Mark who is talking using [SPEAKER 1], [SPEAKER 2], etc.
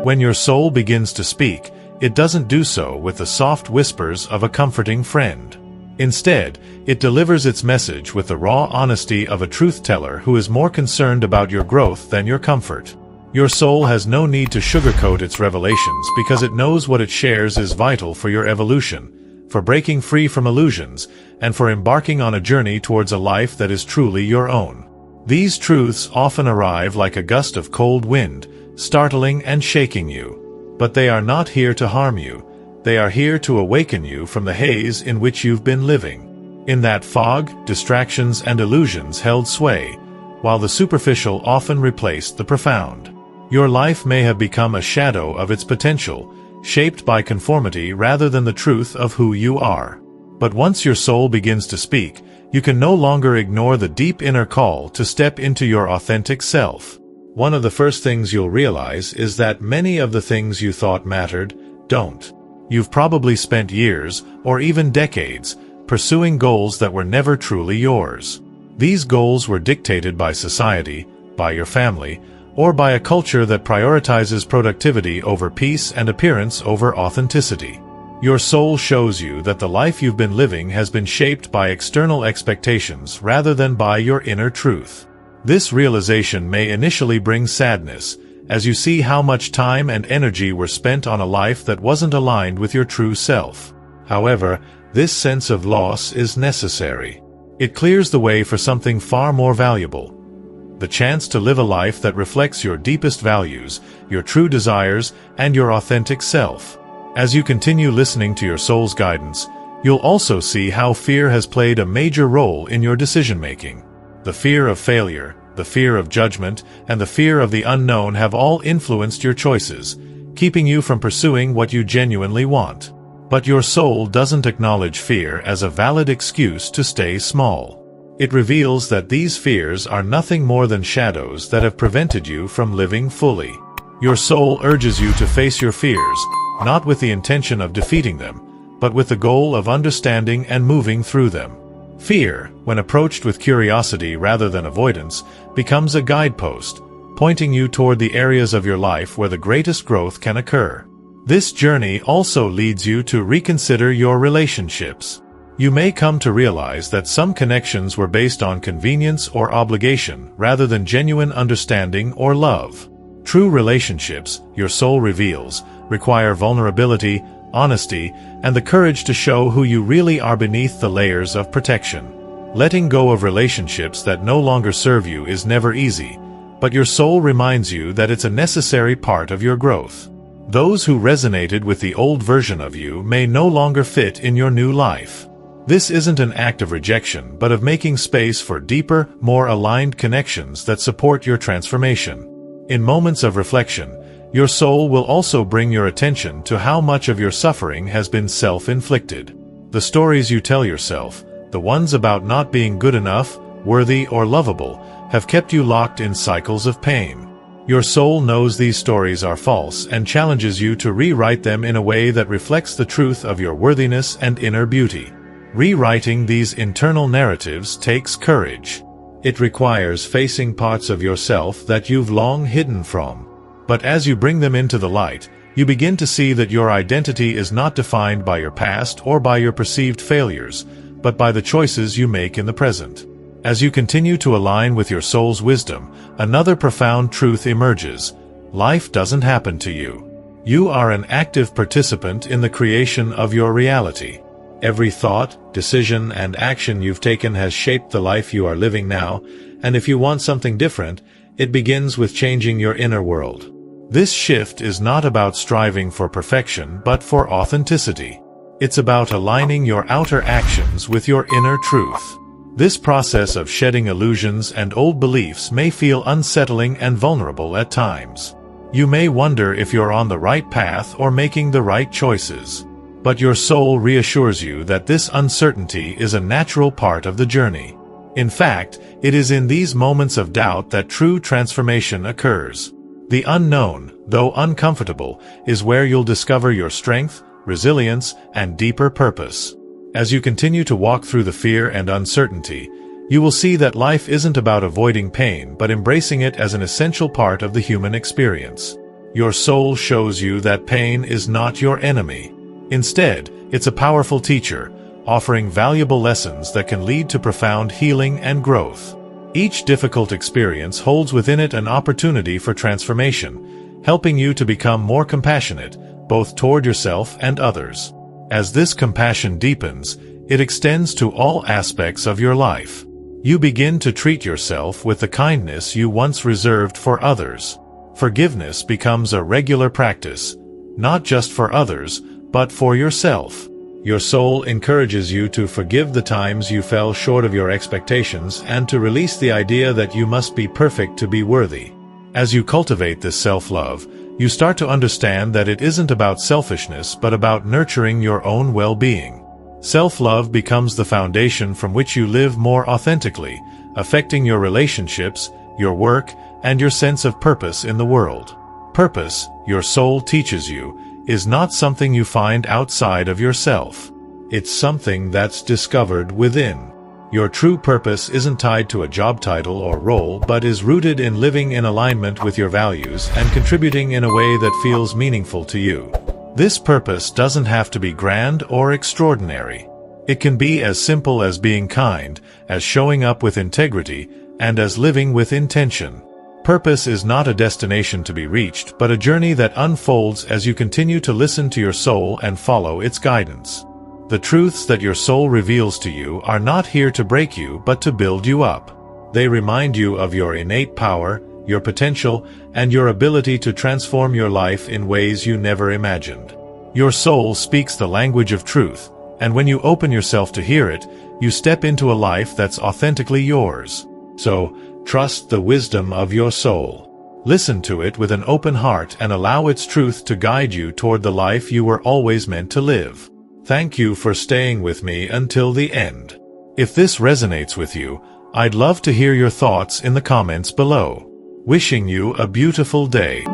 [SPEAKER 1] When your soul begins to speak, it doesn't do so with the soft whispers of a comforting friend. Instead, it delivers its message with the raw honesty of a truth-teller who is more concerned about your growth than your comfort. Your soul has no need to sugarcoat its revelations because it knows what it shares is vital for your evolution, for breaking free from illusions, and for embarking on a journey towards a life that is truly your own. These truths often arrive like a gust of cold wind, startling and shaking you. But they are not here to harm you. They are here to awaken you from the haze in which you've been living. In that fog, distractions and illusions held sway, while the superficial often replaced the profound. Your life may have become a shadow of its potential, shaped by conformity rather than the truth of who you are. But once your soul begins to speak, you can no longer ignore the deep inner call to step into your authentic self. One of the first things you'll realize is that many of the things you thought mattered don't. You've probably spent years, or even decades, pursuing goals that were never truly yours. These goals were dictated by society, by your family, or by a culture that prioritizes productivity over peace and appearance over authenticity. Your soul shows you that the life you've been living has been shaped by external expectations rather than by your inner truth. This realization may initially bring sadness, as you see how much time and energy were spent on a life that wasn't aligned with your true self. However, this sense of loss is necessary. It clears the way for something far more valuable: the chance to live a life that reflects your deepest values, your true desires, and your authentic self. As you continue listening to your soul's guidance, you'll also see how fear has played a major role in your decision-making. The fear of failure, the fear of judgment, and the fear of the unknown have all influenced your choices, keeping you from pursuing what you genuinely want. But your soul doesn't acknowledge fear as a valid excuse to stay small. It reveals that these fears are nothing more than shadows that have prevented you from living fully. Your soul urges you to face your fears, not with the intention of defeating them, but with the goal of understanding and moving through them. Fear, when approached with curiosity rather than avoidance, becomes a guidepost, pointing you toward the areas of your life where the greatest growth can occur. This journey also leads you to reconsider your relationships. You may come to realize that some connections were based on convenience or obligation rather than genuine understanding or love. True relationships, your soul reveals, require vulnerability, honesty, and the courage to show who you really are beneath the layers of protection. Letting go of relationships that no longer serve you is never easy, but your soul reminds you that it's a necessary part of your growth. Those who resonated with the old version of you may no longer fit in your new life. This isn't an act of rejection, but of making space for deeper, more aligned connections that support your transformation. In moments of reflection, your soul will also bring your attention to how much of your suffering has been self-inflicted. The stories you tell yourself, the ones about not being good enough, worthy, or lovable, have kept you locked in cycles of pain. Your soul knows these stories are false and challenges you to rewrite them in a way that reflects the truth of your worthiness and inner beauty. Rewriting these internal narratives takes courage. It requires facing parts of yourself that you've long hidden from. But as you bring them into the light, you begin to see that your identity is not defined by your past or by your perceived failures, but by the choices you make in the present. As you continue to align with your soul's wisdom, another profound truth emerges: life doesn't happen to you. You are an active participant in the creation of your reality. Every thought, decision, and action you've taken has shaped the life you are living now, and if you want something different, it begins with changing your inner world. This shift is not about striving for perfection, but for authenticity. It's about aligning your outer actions with your inner truth. This process of shedding illusions and old beliefs may feel unsettling and vulnerable at times. You may wonder if you're on the right path or making the right choices. But your soul reassures you that this uncertainty is a natural part of the journey. In fact, it is in these moments of doubt that true transformation occurs. The unknown, though uncomfortable, is where you'll discover your strength, resilience, and deeper purpose. As you continue to walk through the fear and uncertainty, you will see that life isn't about avoiding pain but embracing it as an essential part of the human experience. Your soul shows you that pain is not your enemy. Instead, it's a powerful teacher, offering valuable lessons that can lead to profound healing and growth. Each difficult experience holds within it an opportunity for transformation, helping you to become more compassionate, both toward yourself and others. As this compassion deepens, it extends to all aspects of your life. You begin to treat yourself with the kindness you once reserved for others. Forgiveness becomes a regular practice, not just for others, but for yourself. Your soul encourages you to forgive the times you fell short of your expectations and to release the idea that you must be perfect to be worthy. As you cultivate this self-love, you start to understand that it isn't about selfishness but about nurturing your own well-being. Self-love becomes the foundation from which you live more authentically, affecting your relationships, your work, and your sense of purpose in the world. Purpose, your soul teaches you, is not something you find outside of yourself. It's something that's discovered within. Your true purpose isn't tied to a job title or role but is rooted in living in alignment with your values and contributing in a way that feels meaningful to you. This purpose doesn't have to be grand or extraordinary. It can be as simple as being kind, as showing up with integrity, and as living with intention. Purpose is not a destination to be reached, but a journey that unfolds as you continue to listen to your soul and follow its guidance. The truths that your soul reveals to you are not here to break you, but to build you up. They remind you of your innate power, your potential, and your ability to transform your life in ways you never imagined. Your soul speaks the language of truth, and when you open yourself to hear it, you step into a life that's authentically yours. So, trust the wisdom of your soul. Listen to it with an open heart and allow its truth to guide you toward the life you were always meant to live. Thank you for staying with me until the end. If this resonates with you, I'd love to hear your thoughts in the comments below. Wishing you a beautiful day.